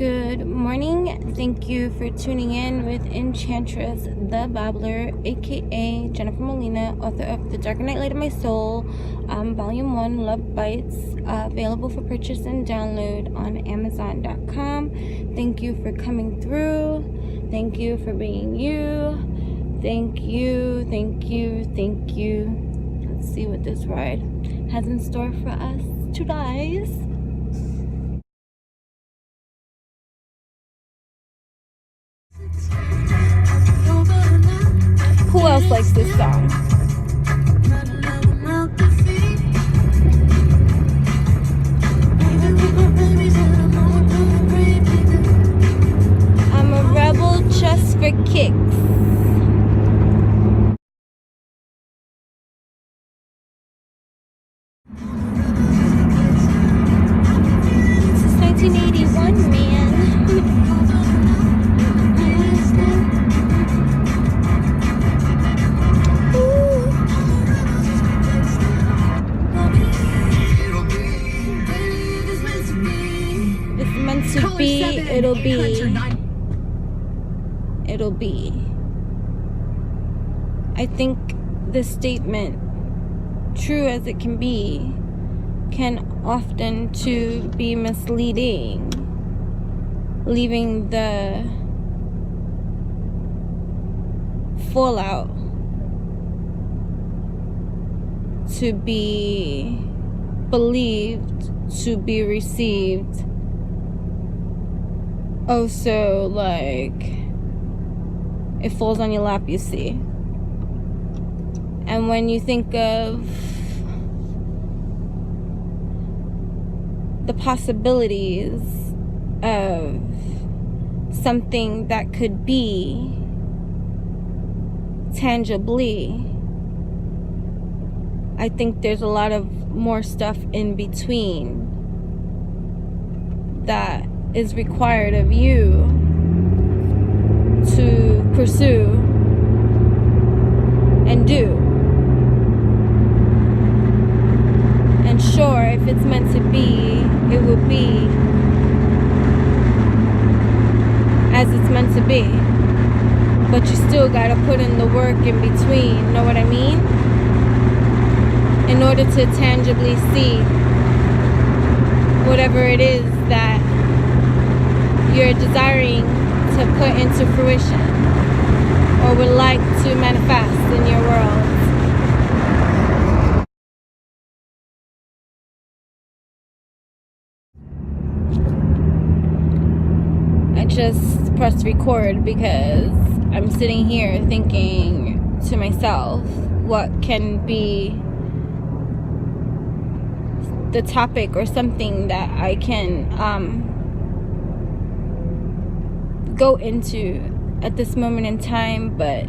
Good morning. Thank you for tuning in with Enchantress the Babbler, aka Jennifer Molina, author of The Darker Night Light of My Soul, Volume 1, Love Bites, available for purchase and download on Amazon.com. Thank you for coming through. Thank you for being you. Thank you, thank you, thank you. Let's see what this ride has in store for us today. Who else likes this song? I'm a rebel just for kicks. This is 1981, man. To be, it'll be. I think this statement, true as it can be, can often to be misleading, leaving the fallout to be believed, to be received. Oh, so like it falls on your lap, you see. And when you think of the possibilities of something that could be tangibly, I think there's a lot of more stuff in between that is required of you to pursue and do. And sure, if it's meant to be, it will be as it's meant to be. But you still gotta put in the work in between, know what I mean? In order to tangibly see whatever it is that you're desiring to put into fruition or would like to manifest in your world. I just pressed record because I'm sitting here thinking to myself, what can be the topic or something that I can go into at this moment in time. But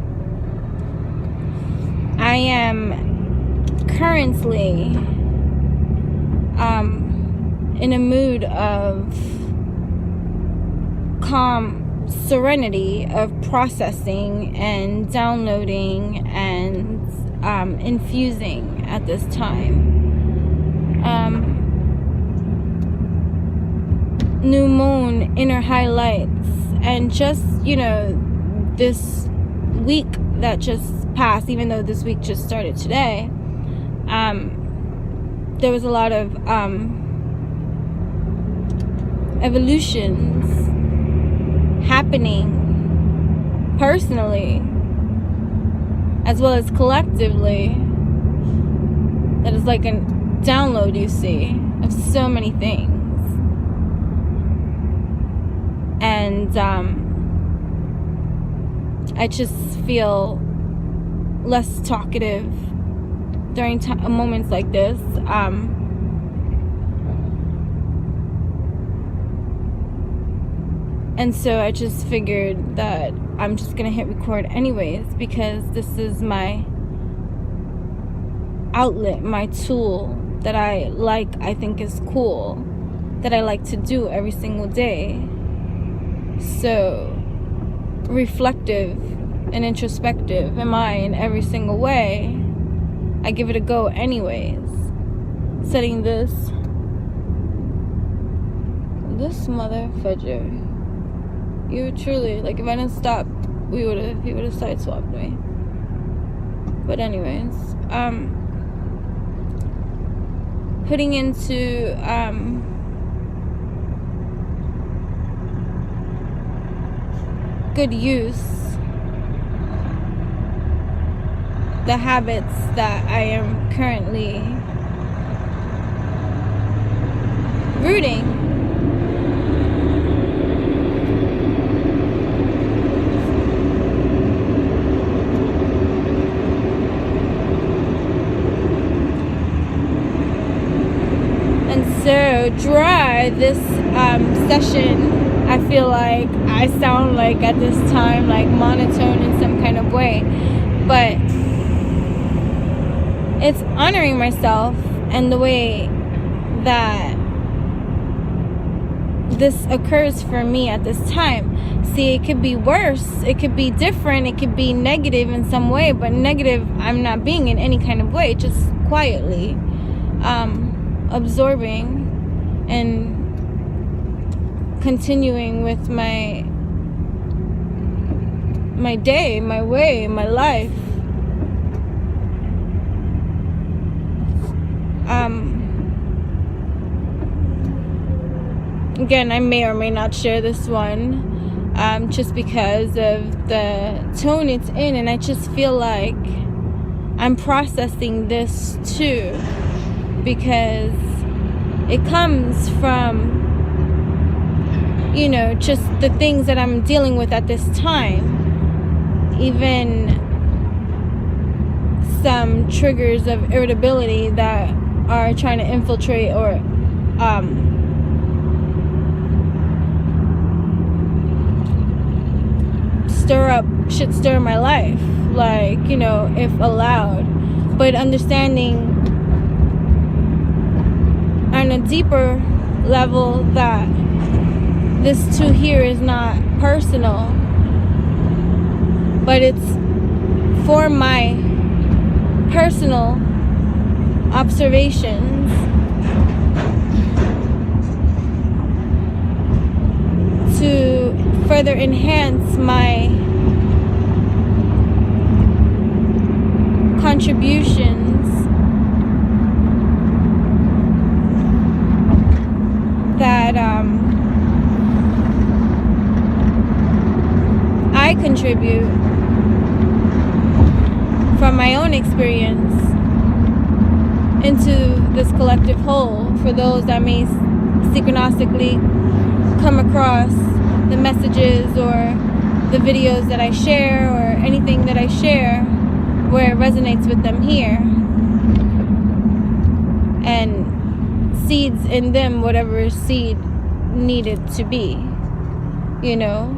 I am currently in a mood of calm serenity, of processing and downloading and infusing at this time. New moon, inner highlights. And just, you know, this week that just passed, even though this week just started today, there was a lot of evolutions happening personally as well as collectively. That is like a download, you see, of so many things. And I just feel less talkative during moments like this. And so I just figured that I'm just gonna hit record anyways, because this is my outlet, my tool that I think is cool, that I like to do every single day. So reflective and introspective am I in every single way. I give it a go anyways. Setting this This mother fudger. You truly, like, if I didn't stop, he would have sideswiped me. But anyways, putting into good use the habits that I am currently rooting. And so dry this session, I feel like I sound like at this time like monotone in some kind of way, but it's honoring myself and the way that this occurs for me at this time. See, it could be worse, it could be different, it could be negative in some way, but negative I'm not being in any kind of way, just quietly absorbing and continuing with my day, my way, my life. Again, I may or may not share this one just because of the tone it's in, and I just feel like I'm processing this too, because it comes from, you know, just the things that I'm dealing with at this time. Even some triggers of irritability that are trying to infiltrate or stir my life, like, you know, if allowed. But understanding on a deeper level that this too here is not personal, but it's for my personal observations to further enhance my contributions that I contribute from my own experience into this collective whole, for those that may synchronistically come across the messages or the videos that I share or anything that I share where it resonates with them here, and seeds in them whatever seed needed to be, you know,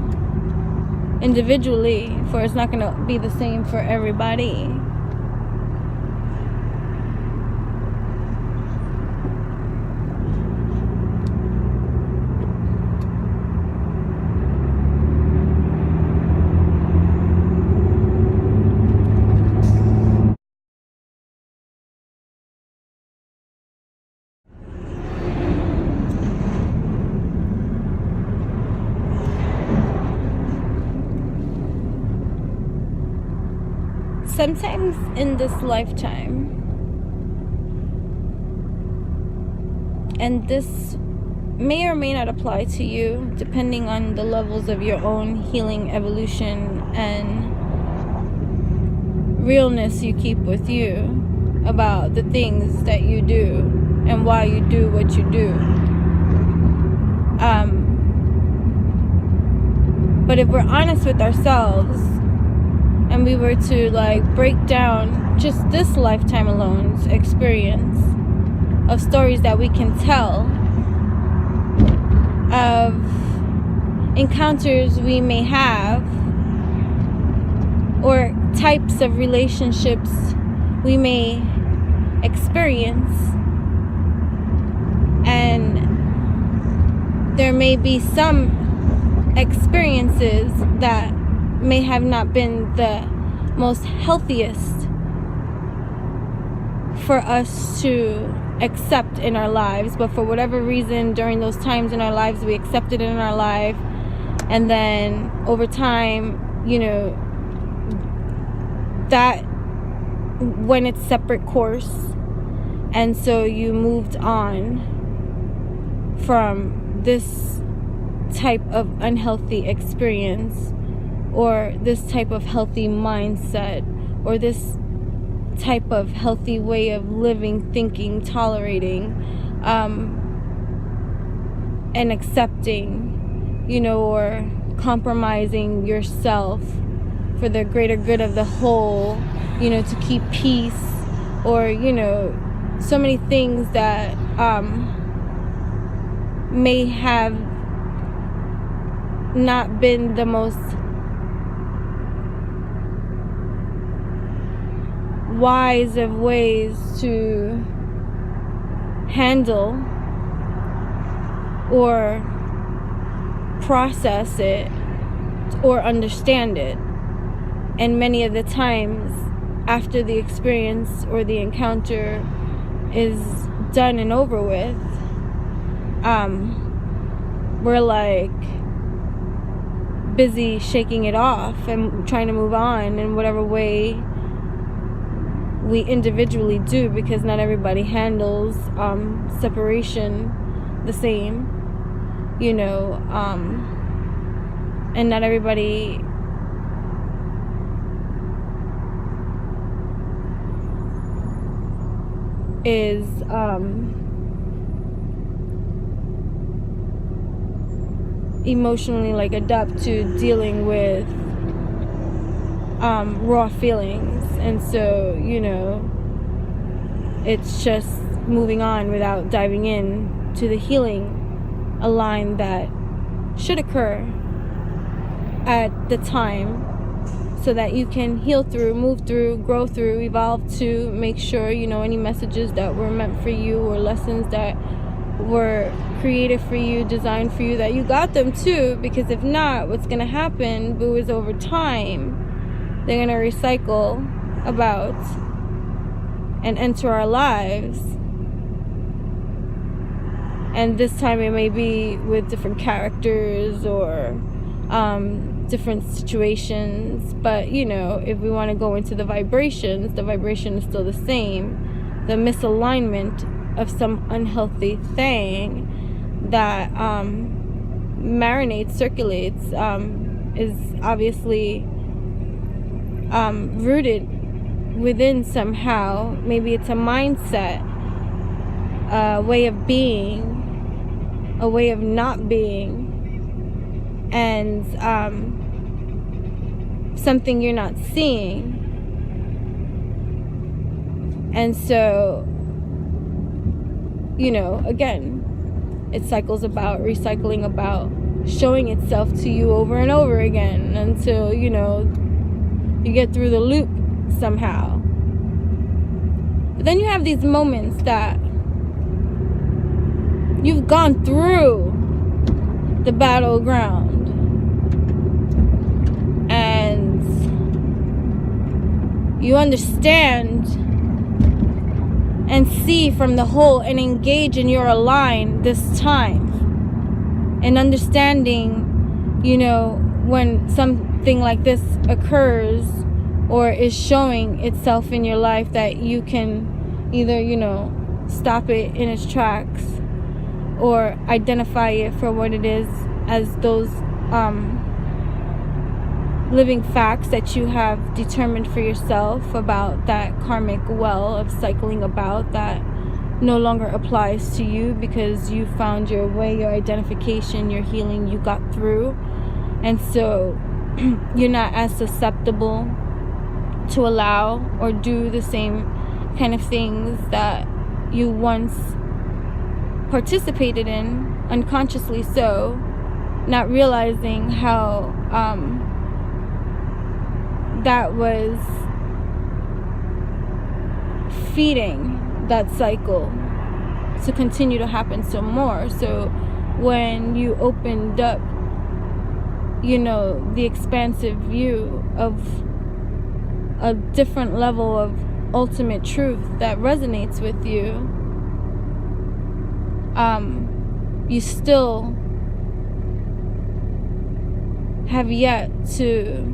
individually, for it's not going to be the same for everybody. Sometimes in this lifetime, and this may or may not apply to you depending on the levels of your own healing, evolution, and realness you keep with you about the things that you do and why you do what you do. But if we're honest with ourselves, and we were to like break down just this lifetime alone's experience of stories that we can tell, of encounters we may have, or types of relationships we may experience, and there may be some experiences that may have not been the most healthiest for us to accept in our lives, but for whatever reason during those times in our lives we accepted it in our life, and then over time, you know, that went its separate course, and so you moved on from this type of unhealthy experience, or this type of healthy mindset, or this type of healthy way of living, thinking, tolerating, and accepting, you know, or compromising yourself for the greater good of the whole, you know, to keep peace, or, you know, so many things that may have not been the most wise of ways to handle or process it or understand it. And many of the times after the experience or the encounter is done and over with, we're like busy shaking it off and trying to move on in whatever way we individually do, because not everybody handles separation the same, you know, and not everybody is emotionally like adept to dealing with raw feelings, and so, you know, it's just moving on without diving in to the healing, a line that should occur at the time, so that you can heal through, move through, grow through, evolve to make sure, you know, any messages that were meant for you or lessons that were created for you, designed for you, that you got them too. Because if not, what's going to happen, boo, is over time they're going to recycle about and enter our lives. And this time it may be with different characters or different situations, but, you know, if we want to go into the vibrations, the vibration is still the same. The misalignment of some unhealthy thing that marinates, circulates, is obviously rooted within somehow. Maybe it's a mindset, a way of being, a way of not being, and something you're not seeing. And so, you know, again, it cycles about, recycling about, showing itself to you over and over again until, you know, you get through the loop somehow. But then you have these moments that you've gone through the battleground and you understand and see from the whole and engage in your align this time, and understanding, you know, when something like this occurs or is showing itself in your life, that you can either, you know, stop it in its tracks or identify it for what it is, as those living facts that you have determined for yourself about that karmic well of cycling about that no longer applies to you, because you found your way, your identification, your healing, you got through. And so you're not as susceptible to allow or do the same kind of things that you once participated in, unconsciously so, not realizing how that was feeding that cycle to continue to happen some more. So when you opened up, you know, the expansive view of a different level of ultimate truth that resonates with you, you still have yet to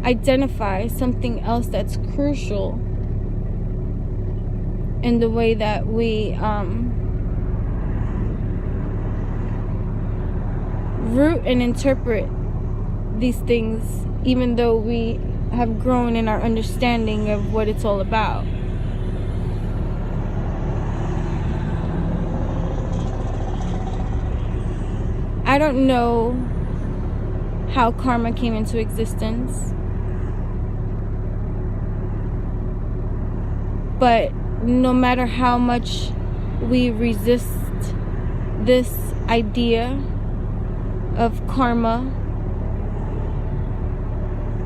identify something else that's crucial in the way that we root and interpret these things, even though we have grown in our understanding of what it's all about. I don't know how karma came into existence, but no matter how much we resist this idea of karma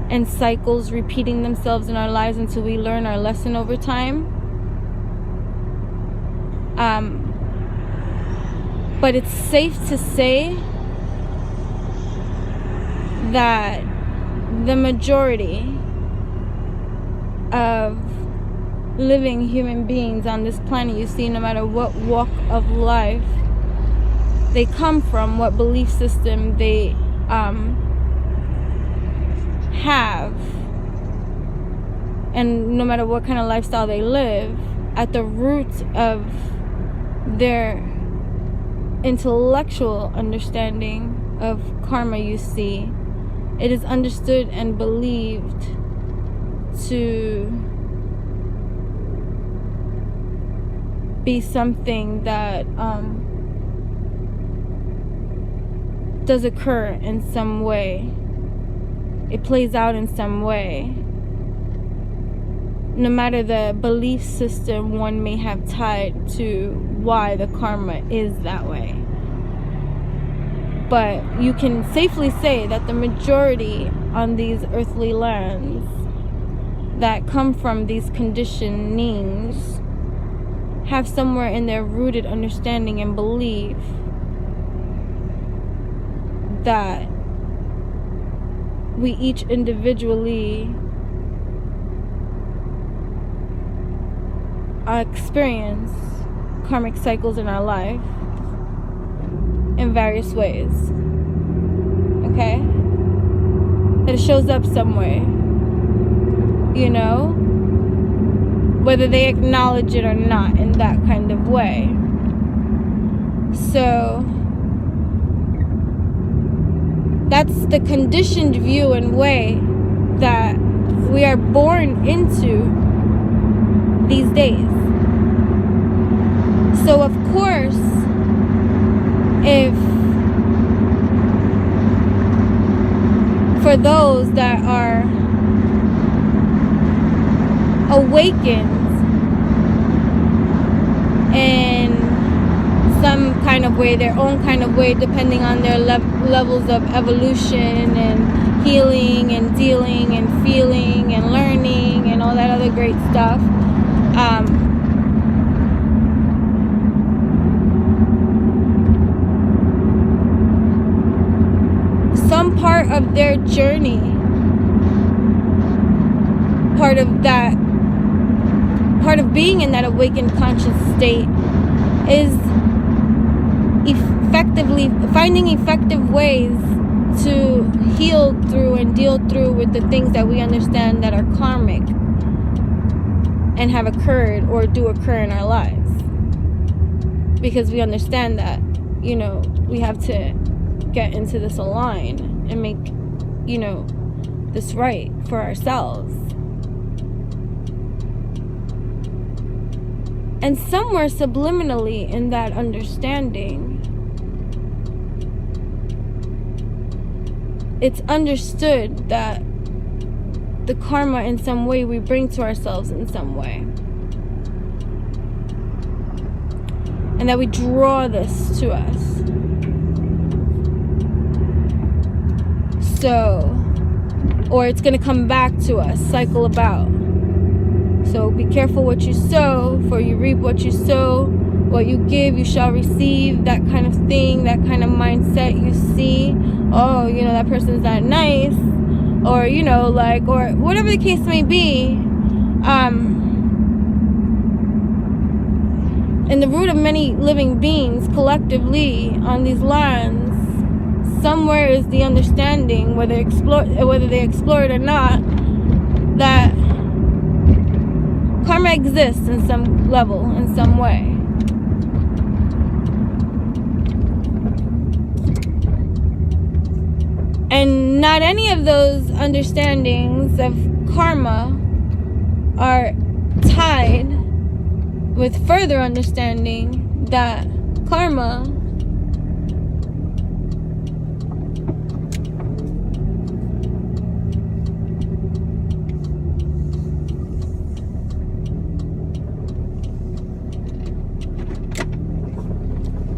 and cycles repeating themselves in our lives until we learn our lesson over time, but it's safe to say that the majority of living human beings on this planet, you see, no matter what walk of life they come from, what belief system they have, and no matter what kind of lifestyle they live, at the root of their intellectual understanding of karma, you see, it is understood and believed to be something that does occur in some way. It plays out in some way, no matter the belief system one may have tied to why the karma is that way. But you can safely say that the majority on these earthly lands that come from these conditionings have somewhere in their rooted understanding and belief that we each individually experience karmic cycles in our life in various ways. Okay? That it shows up somewhere. You know? Whether they acknowledge it or not in that kind of way. So that's the conditioned view and way that we are born into these days. So of course, if for those that are awakened in some kind of way, their own kind of way, depending on their levels of evolution and healing and dealing and feeling and learning and all that other great stuff, some part of their journey, part of being in that awakened conscious state is effectively finding effective ways to heal through and deal through with the things that we understand that are karmic and have occurred or do occur in our lives, because we understand that, you know, we have to get into this align and make, you know, this right for ourselves. And somewhere subliminally in that understanding, it's understood that the karma in some way we bring to ourselves in some way. And that we draw this to us. So, or it's going to come back to us, cycle about. So be careful what you sow, for you reap what you sow. What you give, you shall receive. That kind of thing, that kind of mindset, you see. Oh, you know, that person's not nice. or, you know, like, or whatever the case may be, in the root of many living beings collectively on these lands, somewhere is the understanding, whether they explore it or not, that karma exists in some level, in some way. And not any of those understandings of karma are tied with further understanding that karma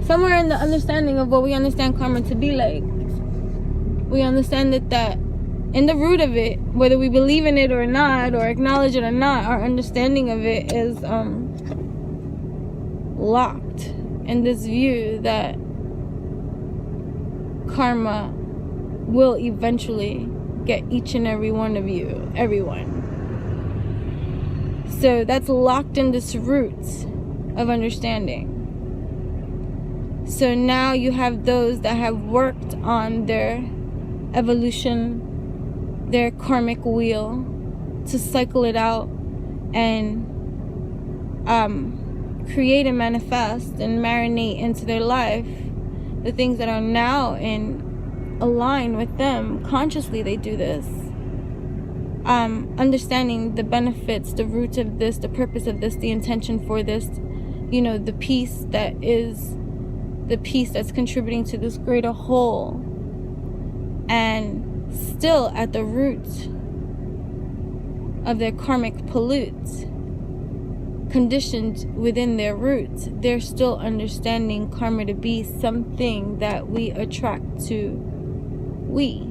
somewhere in the understanding of what we understand karma to be like, we understand that in the root of it, whether we believe in it or not, or acknowledge it or not, our understanding of it is locked in this view that karma will eventually get each and every one of you, everyone. So that's locked in this root of understanding. So now you have those that have worked on their evolution, their karmic wheel, to cycle it out and create and manifest and marinate into their life the things that are now in align with them. Consciously they do this, understanding the benefits, the root of this, the purpose of this, the intention for this, you know, the peace that is the peace that's contributing to this greater whole. And still at the root of their karmic pollutes, conditioned within their roots, they're still understanding karma to be something that we attract to me.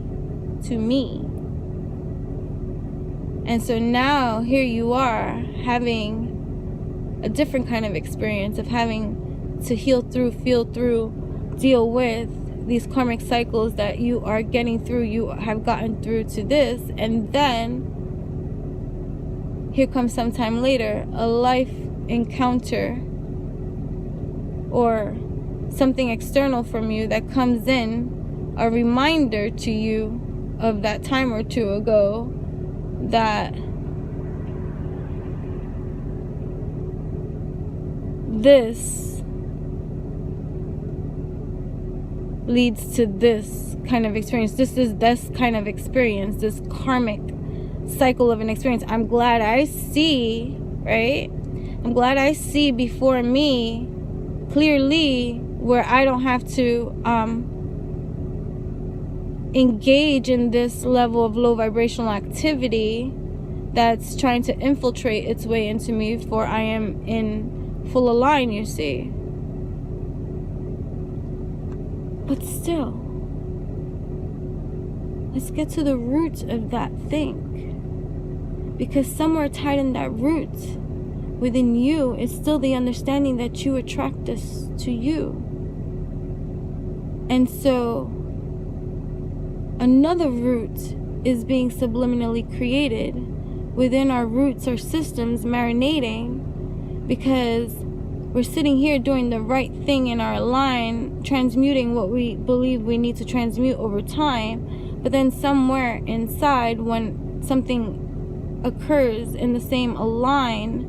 And so now here you are having a different kind of experience of having to heal through, feel through, deal with these karmic cycles that you are getting through. You have gotten through to this, and then here comes sometime later a life encounter or something external from you that comes in, a reminder to you of that time or two ago that this leads to this kind of experience. This is this kind of experience, this karmic cycle of an experience. I'm glad I see, right? I'm glad I see before me clearly where I don't have to engage in this level of low vibrational activity that's trying to infiltrate its way into me, for I am in full align, you see. But still, let's get to the root of that thing, because somewhere tied in that root within you is still the understanding that you attract this to you. And so another root is being subliminally created within our roots or systems, marinating, because we're sitting here doing the right thing in our line, transmuting what we believe we need to transmute over time. But then somewhere inside, when something occurs in the same align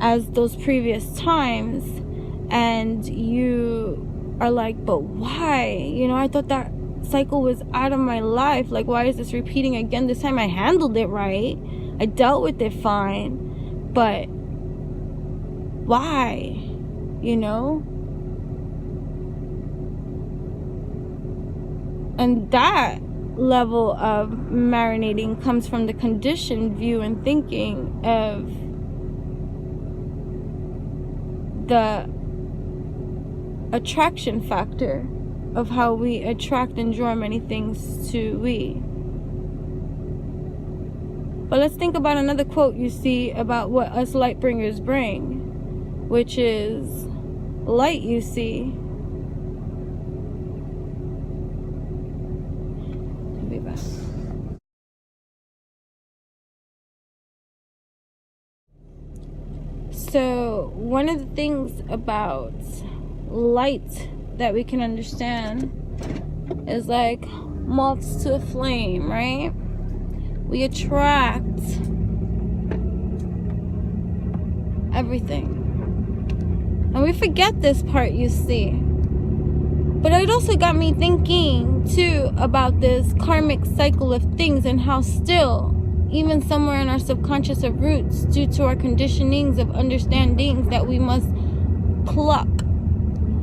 as those previous times, and you are like, but why? You know, I thought that cycle was out of my life. Like, why is this repeating again this time? I handled it right. I dealt with it fine. But why? You know? And that level of marinating comes from the conditioned view and thinking of the attraction factor of how we attract and draw many things to we. But let's think about another quote you see about what us light bringers bring, which is light, you see. I'll be back. so one of the things about light that we can understand is like moths to a flame, right? We attract everything. And we forget this part, you see. But it also got me thinking too about this karmic cycle of things, and how still, even somewhere in our subconscious of roots, due to our conditionings of understandings that we must pluck.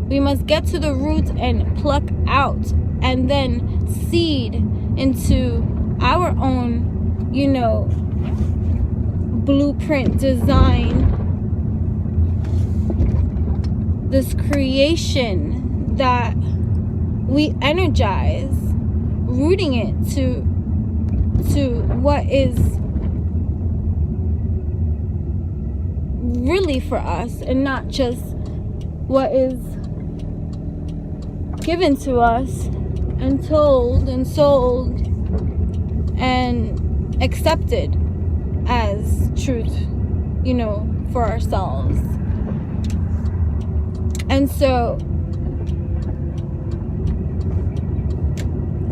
We must get to the roots and pluck out, and then seed into our own, you know, blueprint design. This creation that we energize, rooting it to what is really for us, and not just what is given to us and told and sold and accepted as truth, you know, for ourselves. And so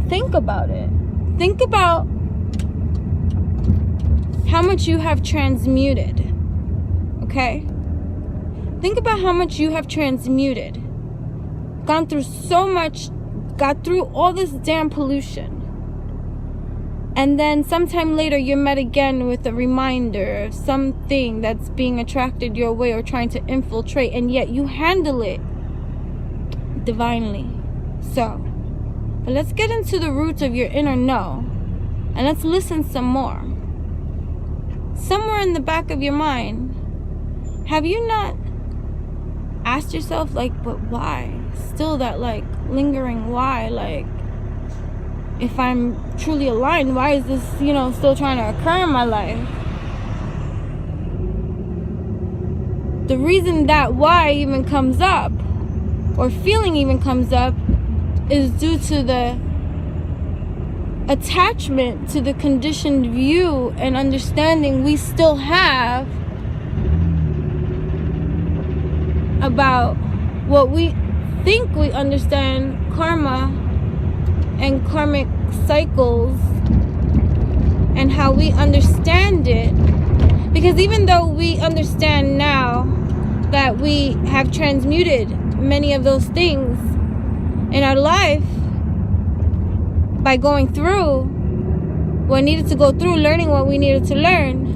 think about it. Think about how much you have transmuted. Okay? Think about how much you have transmuted. Gone through so much, got through all this damn pollution. And then sometime later you're met again with a reminder of something that's being attracted your way or trying to infiltrate, and yet you handle it divinely. So, but let's get into the roots of your inner know, and let's listen some more. Somewhere in the back of your mind, have you not asked yourself, like, but why? Still that, like, lingering why, like, if I'm truly aligned, why is this, you know, still trying to occur in my life? The reason that why even comes up, or feeling even comes up, is due to the attachment to the conditioned view and understanding we still have about what we think we understand karma and karmic cycles, and how we understand it. Because even though we understand now that we have transmuted many of those things in our life by going through what needed to go through, learning what we needed to learn,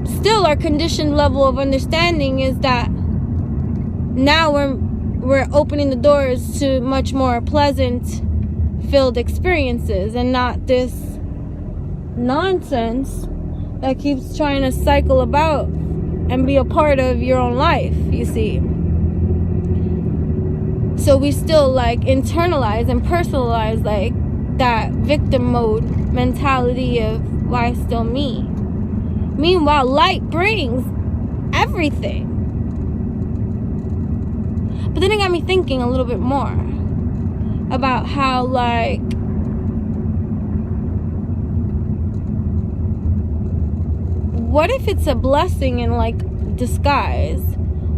still our conditioned level of understanding is that now we're opening the doors to much more pleasant filled experiences, and not this nonsense that keeps trying to cycle about and be a part of your own life, you see. So we still like internalize and personalize like that victim mode mentality of why still me. Meanwhile, light brings everything. But then it got me thinking a little bit more about how, like, what if it's a blessing in, like, disguise,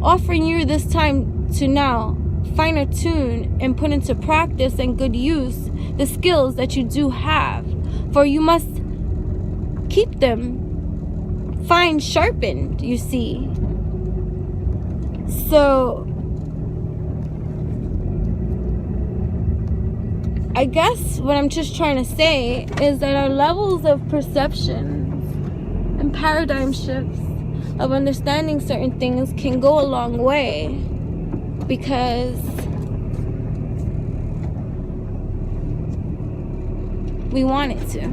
offering you this time to now finer tune and put into practice and good use the skills that you do have, for you must keep them fine sharpened, you see. So I guess what I'm just trying to say is that our levels of perception and paradigm shifts of understanding certain things can go a long way, because we want it to.